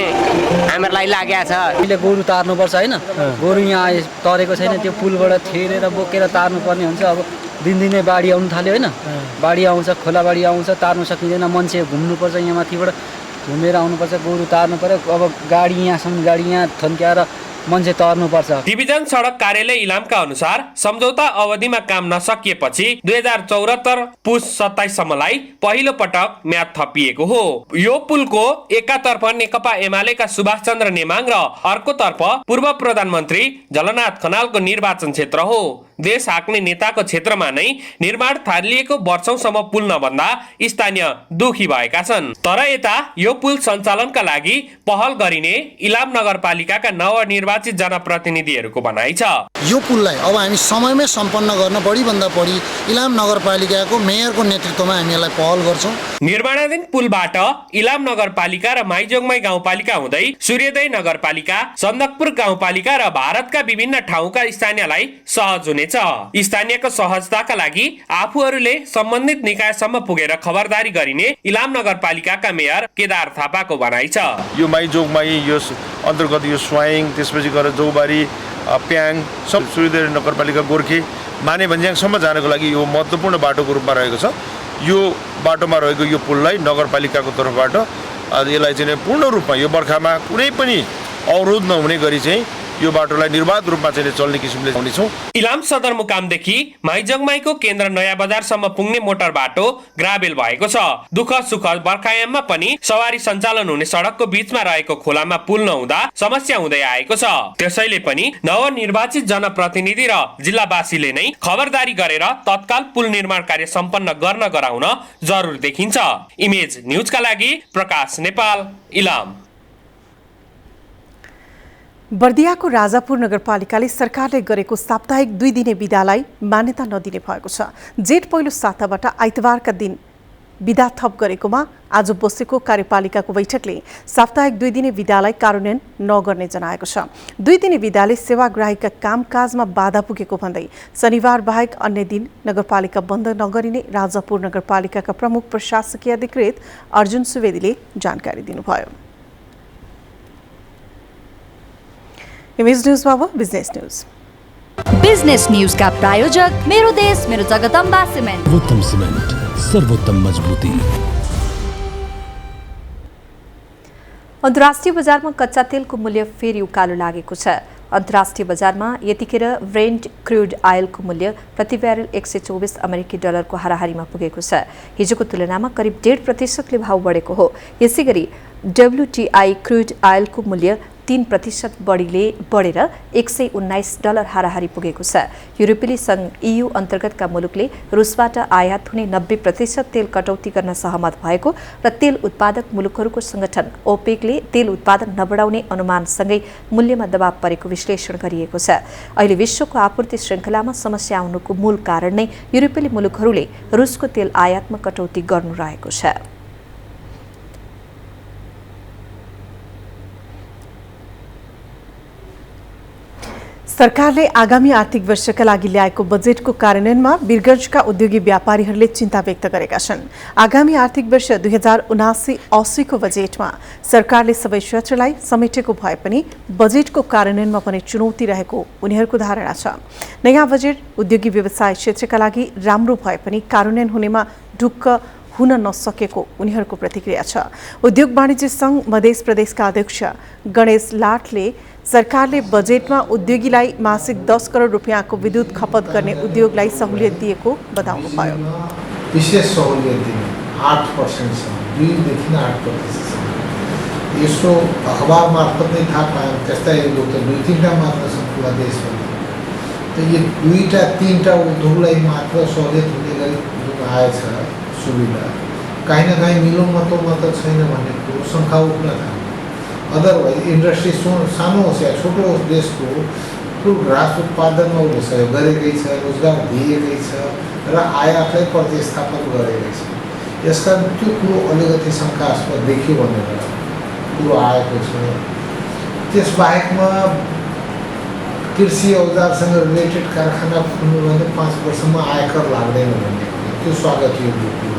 हामीहरूलाई लागेको छ। अहिले गोरु तार्नुपर्छ हैन, गोरु यहाँ तरेको छैन, त्यो पुलबाट थेरेर बोकेर तार्नुपर्ने हुन्छ। अब दिनदिनै बाढी आउनु थाल्यो हैन, बाढी आउँछ, खोला बाढी आउँछ, तार्नु सकिँदैन, मान्छे घुम्नुपर्छ, यहाँ माथिबाट घुमेर आउनुपर्छ, गोरु तार्नु पर्यो। अब गाडी यहाँसम्म गाडी यहाँ थन्क्याएर मान्छे तर्नुपर्छ। डिभिजन सडक कार्यालय इलामका अनुसार सम्झौता अवधिमा काम नसकिएपछि 2074 पुस 27 सम्मलाई पहिलो पटक म्याद थपिएको हो। यो पुलको एकातर्फ नेकपा एमालेका सुभाष चन्द्र नेमाङ र अर्कोतर्फ पूर्व प्रधानमन्त्री झलनाथ खनालको निर्वाचन क्षेत्र हो। देश हाँक्ने नेताको क्षेत्रमा नै निर्माण थालिएको वर्षौंसम्म पुल नबन्दा स्थानीय दुखी भएका छन्। तर यता यो पुल सञ्चालनका लागि पहल गरिने इलाम नगरपालिकाका नवनिर्वाचित जनप्रतिनिधिहरूको भनाइ छ। यो पुललाई अब हामी समयमै सम्पन्न गर्न बढीभन्दा बढी इलाम नगरपालिकाको मेयरको नेतृत्वमा हामी यसलाई पहल गर्छौँ। निर्माणाधीन पुलबाट इलाम नगरपालिका र माइजोगमाई गाउँपालिका हुँदै सूर्योदय नगरपालिका, सन्दकपुर गाउँपालिका र भारतका विभिन्न ठाउँका स्थानीयलाई सहज हुनेछ। स्थानीयको सहजताका लागि आफूहरूले सम्बन्धित निकायसम्म पुगेर खबरदारी गरिने इलाम नगरपालिकाका मेयर केदार थापाको भनाइ छ। यो माइजोगमाई यो अन्तर्गत यो स्वाइङ, त्यसपछि गएर जौबारी, प्याङ, सब सूर्योदय नगरपालिका, गोर्खे, माने भन्ज्याङसम्म जानको लागि यो महत्त्वपूर्ण बाटोको रूपमा रहेको छ। यो बाटोमा रहेको यो पुललाई नगरपालिकाको तर्फबाट यसलाई चाहिँ पूर्ण रूपमा यो बर्खामा कुनै पनि अवरोध नहुने गरी चाहिँ यो बाटोलाई निर्बाध रूपमा चाहिँ चल्ने किसिमले ल्याउनेछौँ। इलाम सदरमुकामदेखि माइजोगमाईको केन्द्र नयाँ बजारसम्म पुग्ने मोटर बाटो ग्राभेल भएको छ। दुःख सुख बर्खायाममा पनि सवारी सञ्चालन हुने सडकको बीचमा रहेको खोलामा पुल नहुँदा समस्या हुँदै आएको छ। त्यसैले पनि नवनिर्वाचित जनप्रतिनिधि र जिल्लावासीले नै खबरदारी गरेर तत्काल पुल निर्माण कार्य सम्पन्न गर्न गराउन जरुरी देखिन्छ। इमेज न्यूजका लागि प्रकाश नेपाल, इलाम। बर्दियाको राजापुर नगरपालिकाले सरकारले गरेको साप्ताहिक 2 दिने बिदालाई मान्यता नदिने भएको छ। जेठ पहिलो साताबाट आइतबारका दिन बिदा थप गरेकोमा आज बसेको कार्यपालिकाको बैठकले साप्ताहिक 2 दिने बिदालाई कार्यान्वयन नगर्ने जनाएको छ। 2 दिने बिदाले सेवाग्राहीका कामकाजमा बाधा पुगेको भन्दै शनिबार बाहेक अन्य दिन नगरपालिका बन्द नगरिने राजापुर नगरपालिकाका प्रमुख प्रशासकीय अधिकृत अर्जुन सुवेदीले जानकारी दिनुभयो। इमेज न्यूज बाबा बिजनेस न्यूज। बिजनेस न्यूज का प्रायोजक मेरो देश मेरो जगदम्बा सिमेन्ट। सर्वोत्तम सिमेन्ट, सर्वोत्तम मजबुती। अन्तर्राष्ट्रिय बजारमा कच्चा तेलको मूल्य फेरि उकालो लागेको छ। अन्तर्राष्ट्रिय बजारमा यतिखेर ब्रेन्ट क्रुड आयलको मूल्य प्रति ब्यारेल 124 अमेरिकी डलरको हाराहारीमा पुगेको छ। हिजोको तुलनामा करिब 1.5% भाव बढेको हो। यसैगरी WTI क्रुड आयलको मूल्य 3% बढेर $119 हाराहारी पुगेको छ। युरोपेली संघ EU अन्तर्गतका मुलुकले रुसबाट आयात हुने 90% तेल कटौती गर्न सहमत भएको र तेल उत्पादक मुलुकहरूको संगठन ओपेकले तेल उत्पादन नबढाउने अनुमानसँगै मूल्यमा दबाव परेको विश्लेषण गरिएको छ। अहिले विश्वको आपूर्ति श्रृङ्खलामा समस्या आउनुको मूल कारण नै युरोपेली मुलुकहरूले रुसको तेल आयातमा कटौती गर्नु रहेको छ। सरकारले आगामी आर्थिक वर्षका लागि ल्याएको बजेटको कार्यान्वयनमा वीरगञ्जका उद्योगी व्यापारीहरूले चिन्ता व्यक्त गरेका छन्। आगामी आर्थिक वर्ष 2079-80 को बजेटमा सरकारले सबै क्षेत्रलाई समेटेको भए पनि बजेटको कार्यान्वयनमा पनि चुनौती रहेको उनीहरूको धारणा छ। नयाँ बजेट उद्योगी व्यवसाय क्षेत्रका लागि राम्रो भए पनि कार्यान्वयन हुनेमा ढुक्क हुन नसकेको उनीहरूको प्रतिक्रिया छ। उद्योग वाणिज्य संघ मध्य प्रदेशका अध्यक्ष गणेश लाटले सरकारले बजेटमा उद्योगीलाई मासिक 10 करोड रुपियाँको विद्युत खपत गर्ने उद्योगलाई सहुलियत दिएको बताउनुभयो। विशेष सहुलियत दिने 8% छ, 2 देखि 8%। यसो अखबार मार्फत नै थाहा पायौँ, त्यस्ता उद्योग त 2-3टा मात्र छन् पुरा देशमा। त यो 2-3टा उद्योगलाई मात्र सहुलियत हुने गरी आएछ सुविधा, कहीँ न कहीँ मिलोमतोमा त छैन भन्ने कुरो शङ्का उठ्न थाल्यो। अदरवाइज इन्डस्ट्री सानो होस् या छोटो होस्, देशको ठुलो घाँस उत्पादनमा उसले सहयोग गरेकै छ, रोजगार दिएकै छ र आयातलाई प्रतिस्थापन गरेकै छ। यसकारण त्यो कुरो अलिकति शङ्कास्पद देखियो भनेर कुरो आएको छ। त्यसबाहेकमा कृषि औजारसँग रिलेटेड कारखाना खोल्नु भने 5 वर्षमा आयकर लाग्दैन भन्ने त्यो स्वागतयोग्य कुरो।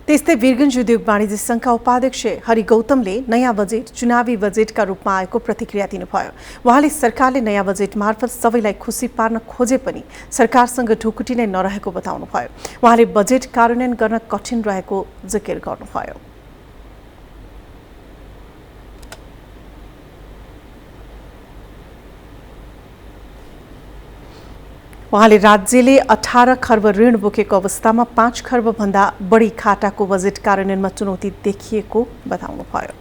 त्यस्तै वीरगञ्ज उद्योग वाणिज्य संघका उपाध्यक्ष हरि गौतमले नयाँ बजेट चुनावी बजेटका रूपमा आएको प्रतिक्रिया दिनुभयो। उहाँले सरकारले नयाँ बजेट मार्फत सबैलाई खुसी पार्न खोजे पनि सरकारसँग ढुकुटी नै नरहेको बताउनुभयो। उहाँले बजेट कार्यान्वयन गर्न कठिन रहेको जिकिर गर्नुभयो। उहाँले राज्यले 18 खर्ब ऋण बोकेको अवस्थामा 5 खर्ब भन्दा बढी खाटाको बजेट कार्यान्वयनमा चुनौती देखिएको बताउनुभयो।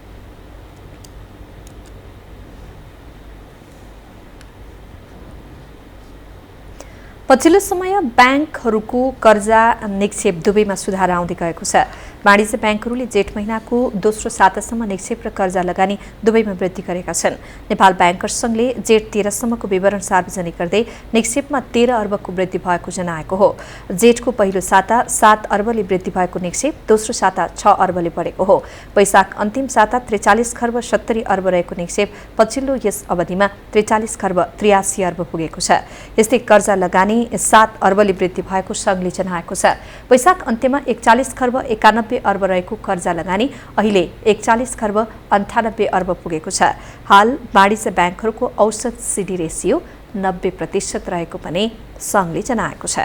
पछिल्लो समय ब्याङ्कहरूको कर्जा निक्षेप दुवैमा सुधार आउँदै गएको छ। वाणिज्य ब्याङ्कहरूले जेठ महिनाको दोस्रो सातासम्म निक्षेप र कर्जा लगानी दुवैमा वृद्धि गरेका छन्। नेपाल ब्याङ्कर्स सङ्घले जेठ 13 सम्मको विवरण सार्वजनिक गर्दै निक्षेपमा 13 अर्बको वृद्धि भएको जनाएको हो। जेठको पहिलो साता 7 अर्बले वृद्धि भएको निक्षेप दोस्रो साता 6 अर्बले बढेको हो। वैशाख अन्तिम साता 43 खर्ब 70 अर्ब रहेको निक्षेप पछिल्लो यस अवधिमा 43 खर्ब 83 अर्ब पुगेको छ। यस्तै कर्जा लगानी 7 अर्बले वृद्धि भएको सङ्घले जनाएको छ। वैशाख अन्त्यमा 41 खर्ब 91 अर्ब रहेको कर्जा लगानी अहिले 41 खर्ब 98 अर्ब पुगेको छ। हाल वाणिज्य ब्याङ्कहरूको औसत सिडी रेसियो 90% रहेको पनि सङ्घले जनाएको छ।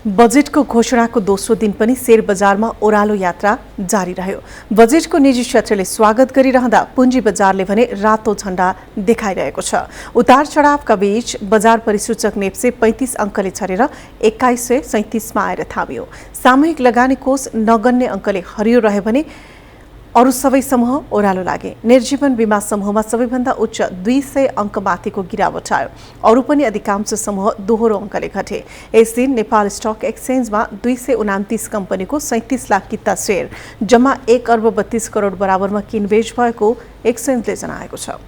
बजेटको घोषणाको दोस्रो दिन पनि शेयर बजारमा ओह्रालो यात्रा जारी रह्यो। बजेटको निजी क्षेत्रले स्वागत गरिरहँदा पुँजी बजारले भने रातो झण्डा देखाइरहेको छ। उतार चढावका बीच बजार परिसूचक नेप्से 35 अङ्कले छरेर 2137 मा आएर थामियो। सामूहिक लगानी कोष नगन्ने अङ्कले हरियो रह्यो भने अरू सबै समूह ओह्रालो लागे। निर्जीवन बीमा समूहमा सबैभन्दा उच्च 200 अङ्क माथिको गिरावट आयो। अरू पनि अधिकांश समूह दोहोरो अङ्कले घटे। यस दिन नेपाल स्टक एक्सचेन्जमा 229 कम्पनीको 37 लाख किता सेयर जम्मा 1 अर्ब 32 करोड बराबरमा किनबेच भएको एक्सचेन्जले जनाएको छ।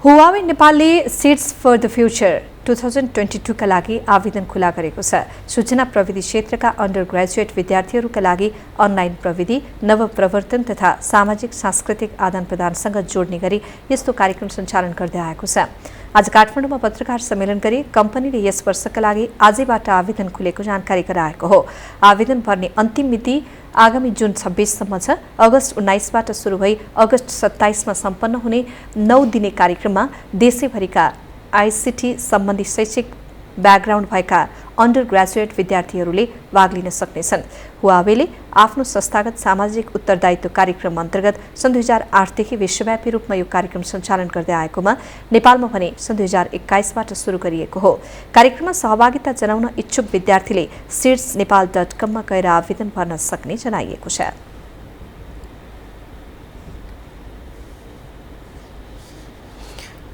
हुवावे नेपालले सीड्स फर द फ्युचर 2022 का लागि आवेदन खुला गरेको छ। सूचना प्रविधि क्षेत्रका अन्डर ग्रेजुएट विद्यार्थीहरूका लागि अनलाइन प्रविधि, नवप्रवर्तन तथा सामाजिक सांस्कृतिक आदान प्रदानसँग जोड्ने गरी यस्तो कार्यक्रम सञ्चालन गर्दै आएको छ। आज काठमाडौँमा पत्रकार सम्मेलन गरी कम्पनीले यस वर्षका लागि आजैबाट आवेदन खुलेको जानकारी गराएको हो। आवेदन भर्ने अन्तिम मिति आगामी जुन 26 सम्म छ। अगस्त 19बाट सुरु भई अगस्त 27 मा सम्पन्न हुने 9 दिने कार्यक्रममा देशैभरिका आईसीटी सम्बन्धी शैक्षिक ब्याकग्राउन्ड भएका अन्डर ग्रेजुएट विद्यार्थीहरूले भाग लिन सक्नेछन्। हुवावेले आफ्नो संस्थागत सामाजिक उत्तरदायित्व कार्यक्रम अन्तर्गत सन् 2008देखि विश्वव्यापी रूपमा यो कार्यक्रम सञ्चालन गर्दै आएकोमा नेपालमा भने सन् 2021बाट सुरु गरिएको हो। कार्यक्रममा सहभागिता जनाउन इच्छुक विद्यार्थीले seedsnepal.com मा गएर आवेदन भर्न सक्ने जनाइएको छ।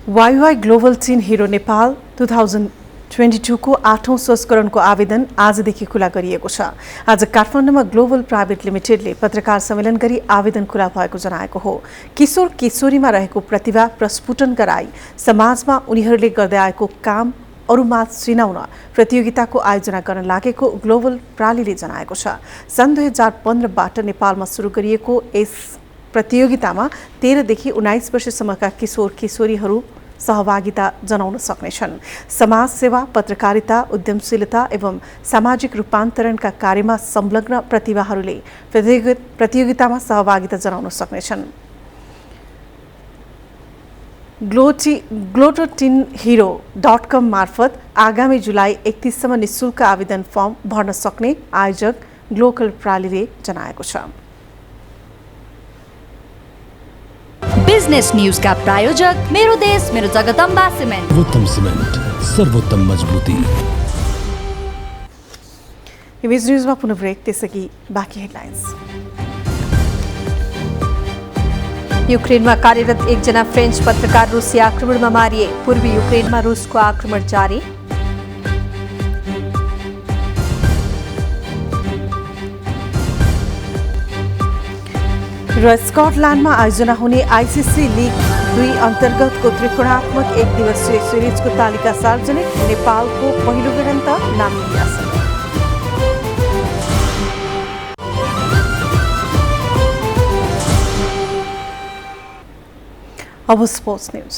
YY global tin hero Nepal 2022 को 8औं संस्करणको आवेदन आजदेखि खुला गरिएको छ। आज काठमाडौँमा ग्लोबल प्राइभेट लिमिटेडले पत्रकार सम्मेलन गरी आवेदन खुला भएको जनाएको हो। किशोर किशोरीमा रहेको प्रतिभा प्रस्फुटन गराई समाजमा उनीहरूले गर्दै आएको काम अरूमा चिनाउन प्रतियोगिताको आयोजना गर्न लागेको ग्लोबल प्रालीले जनाएको छ। सन् 2015बाट नेपालमा सुरु गरिएको यस प्रतियोगितामा 13 देखि 19 वर्षसम्मका किशोर किशोरीहरू सहभागिता जनाउन सक्नेछन्। समाज सेवा, पत्रकारिता, उद्यमशीलता एवं सामाजिक रूपान्तरणका कार्यमा संलग्न प्रतिभाहरूले प्रतियोगितामा सहभागिता जनाउन सक्नेछन्। glototinhero.com मार्फत आगामी जुलाई 31 सम्म निःशुल्क आवेदन फर्म भर्न सक्ने आयोजक ग्लोबल प्रालीले जनाएको छ। बिजनेस न्यूज का प्रायोजक मेरो देश मेरो जगदम्बा सिमेन्ट। सर्वोत्तम सिमेन्ट, सर्वोत्तम मजबुती। इमेज न्यूजमा पुनः ब्रेक, त्यसअघि बाँकी हेडलाइन्स। युक्रेनमा कार्यरत एकजना फ्रेन्च पत्रकार रुसी आक्रमणमा मारिए। पूर्वी युक्रेनमा रुसको आक्रमण जारी। र स्कटल्यान्डमा आयोजना हुने आईसीसी लीग 2 अन्तर्गतको त्रिकोणात्मक एक दिवसीय सिरिजको तालिका सार्वजनिक। नेपालको पहिलो भिडन्त नामिबियासँग। अब स्पोर्ट्स न्यूज।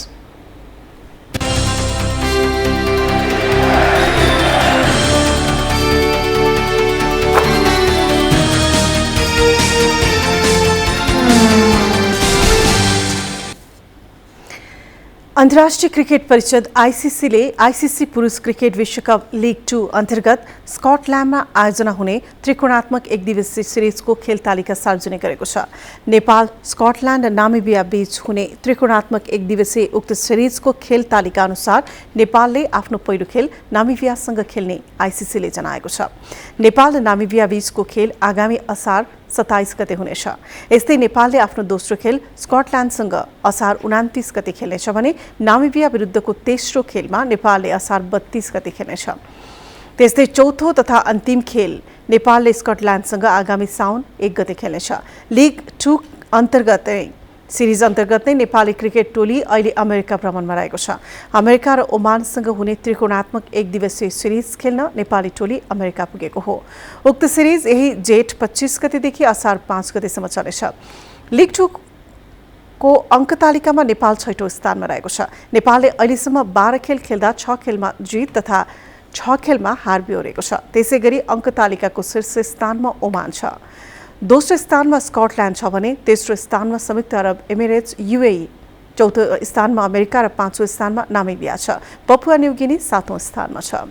अन्तर्राष्ट्रिय क्रिकेट परिषद आईसीसीले आईसीसी पुरुष क्रिकेट विश्वकप लीग 2 अन्तर्गत स्कटल्यान्डमा आयोजना हुने त्रिकोणात्मक एक दिवसीय सिरिजको खेल तालिका सार्वजनिक गरेको छ। नेपाल, स्कटल्यान्ड र नामिबिया बीच हुने त्रिकोणात्मक एक दिवसीय उक्त सिरिजको खेल तालिका अनुसार नेपालले आफ्नो पहिलो खेल नामिबियासँग खेल्ने आईसीसीले जनाएको छ। नेपाल र नामिबिया बीचको खेल आगामी असार 27 गते हुनेछ। यस्तै नेपालले आफ्नो दोस्रो खेल स्कटल्यान्डसँग असार 29 गते खेल्नेछ भने नामिबिया विरुद्धको तेस्रो खेलमा नेपालले असार 32 गते खेल्नेछ। त्यस्तै चौथो तथा अन्तिम खेल नेपालले स्कटल्यान्डसँग आगामी साउन 1 गते खेल्नेछ। लीग 2 अन्तर्गत सिरिज अन्तर्गत नै नेपाली क्रिकेट टोली अहिले अमेरिका भ्रमणमा रहेको छ। अमेरिका र ओमानसँग हुने त्रिकोणात्मक एक दिवसीय सिरिज खेल्न नेपाली टोली अमेरिका पुगेको हो। उक्त सिरिज यही जेठ 25 गतेदेखि असार 5 गतेसम्म चल्नेछ। लीग 2 को अङ्क तालिकामा नेपाल 6औं स्थानमा रहेको छ। नेपालले अहिलेसम्म 12 खेल खेल्दा 6 खेलमा जित तथा 6 खेलमा हार बेहोरेको छ। त्यसैगरी अङ्क तालिकाको शीर्ष स्थानमा ओमान छ। दोस्रो स्थानमा स्कटल्यान्ड छ भने तेस्रो स्थानमा संयुक्त अरब एमिरेट्स यूएई, चौथो स्थानमा अमेरिका र 5औं स्थानमा नामिबिया छ। पपुवा न्युगिनी 7औं स्थानमा छ।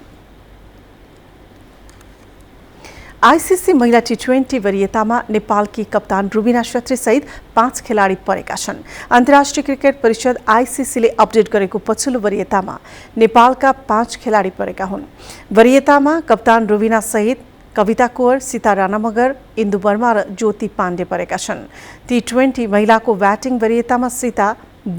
आईसीसी महिला टी20 वरीयतामा नेपालकी कप्तान रुबिना छेत्री सहित 5 खेलाडी परेका छन्। अन्तर्राष्ट्रिय क्रिकेट परिषद आईसीसीले अपडेट गरेको पछिल्लो वरीयतामा नेपालका 5 खेलाडी परेका हुन्। वरीयतामा कप्तान रुबिना सहित कविता कुवर, सीता राणा मगर, इन्दु वर्मा र ज्योति पाण्डे परेका छन्। टी20 महिलाको ब्याटिङ वरीयतामा सीता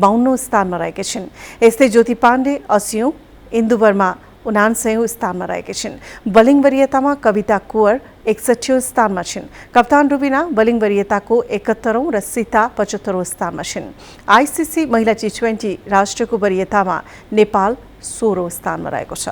52औं स्थानमा रहेकी छिन्। यस्तै ज्योति पाण्डे 80औं, इन्दु वर्मा 79औं स्थानमा रहेकी छिन्। बलिङ वरीयतामा कविता कुवर 61औं स्थानमा छिन्। कप्तान रुबिना बलिङ वरीयताको 71औं र सीता 75औं स्थानमा छिन्। आईसीसी महिला टी20 राष्ट्रको वरीयतामा नेपाल 16औं स्थानमा रहेको छ।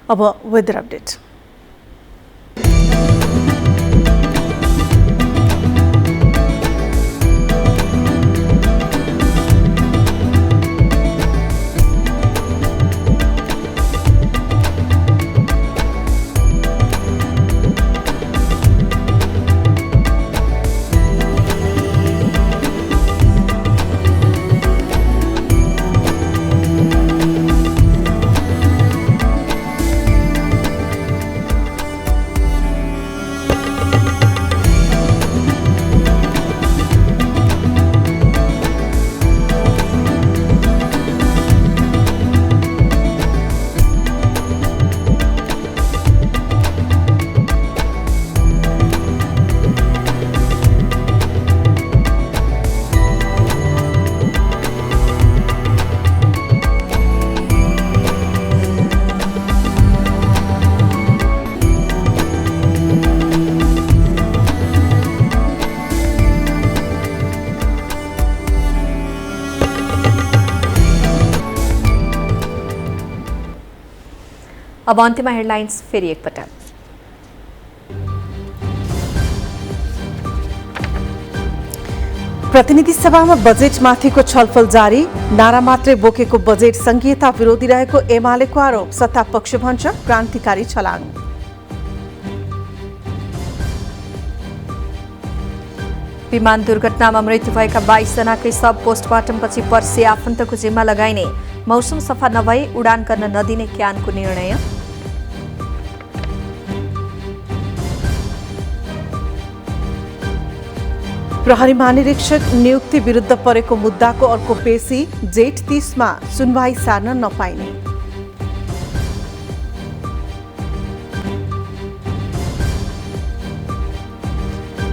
अब वेदर अपडेट। अब अन्त्यमा हेडलाइन्स फेरि एकपटक। प्रतिनिधि सभामा बजेटमाथिको छलफल जारी, नारा मात्रै बोकेको बजेट संघीयता विरोधी रहेको एमालेको आरोप, सत्ता पक्ष भन्छ क्रान्तिकारी छलाङ। विमान दुर्घटनामा मृत्यु भएका 22 जनाकै सब पोस्टमार्टमपछि पर्सि आफन्तको जिम्मा लगाइने, मौसम सफा नभई उडान गर्न नदिने क्यानको निर्णय। प्रहरी महानिरीक्षक नियुक्ति विरुद्ध परेको मुद्दाको अर्को पेशी, जेठ 30मा सुनवाई सार्न नपाइने।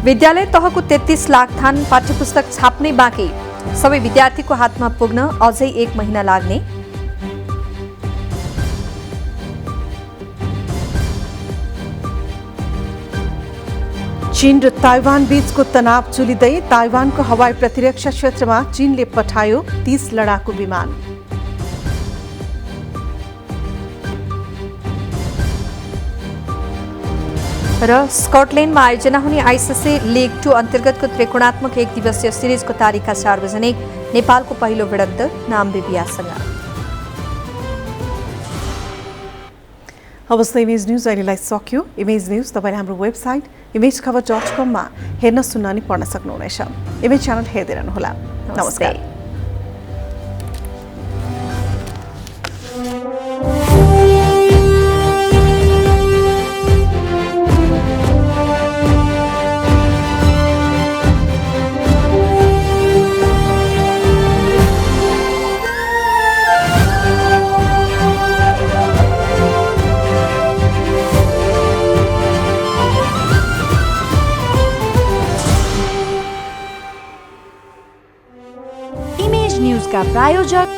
विद्यालय तहको 33 लाख थान पाठ्यपुस्तक छाप्नै बाँकी, सबै विद्यार्थीको हातमा पुग्न अझै 1 महिना लाग्ने। चीन र ताइवान बीचको तनाव चुलिँदै ताइवानको हवाई प्रतिरक्षा क्षेत्रमा चीनले पठायो 30 लडाकु विमान। र स्कटल्यान्डमा आयोजना हुने आइसिसी लिग 2 अन्तर्गतको त्रिकोणात्मक 1 दिवसीय सिरिजको तारिका सार्वजनिक, नेपालको पहिलो भिडन्त नाम्बिबियासँग। अवस्था इमेज न्यूज अहिलेलाई सक्यो। इमेज न्यूज तपाईले हाम्रो वेबसाइट imagekhabar.com मा हेर्न सुन्न अनि पढ्न सक्नुहुनेछ। इमेज च्यानल हेर्दै रहनुहोला। नमस्कार। का प्रायोजक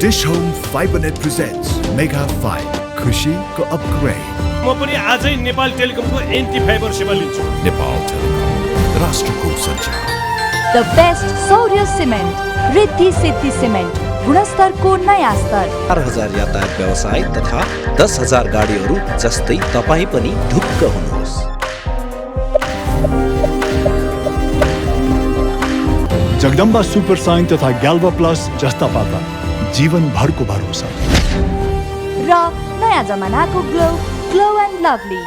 dish home Fibernet presents mega 5 खुशीको अपग्रेड। म पनि आजै नेपाल टेलिकमको एन्टी फाइबर सेवा लिन्छु। नेपाल टेलिकम राष्ट्रको सञ्चार। द बेस्ट सौर्य सिमेन्ट रिद्धि सिद्धि सिमेन्ट, गुणस्तरको नयाँ स्तर। 4000 यातायात व्यवसाय तथा 10,000 गाडीहरू जस्तै तपाईँ पनि ढुक्क हुनुहोस्। जगदम्बा सुपर साइन तथा ग्याल्बा प्लस जस्ता पाता जीवनभरको भरोसा र नयाँ जमानाको ग्लो एन्ड लभली।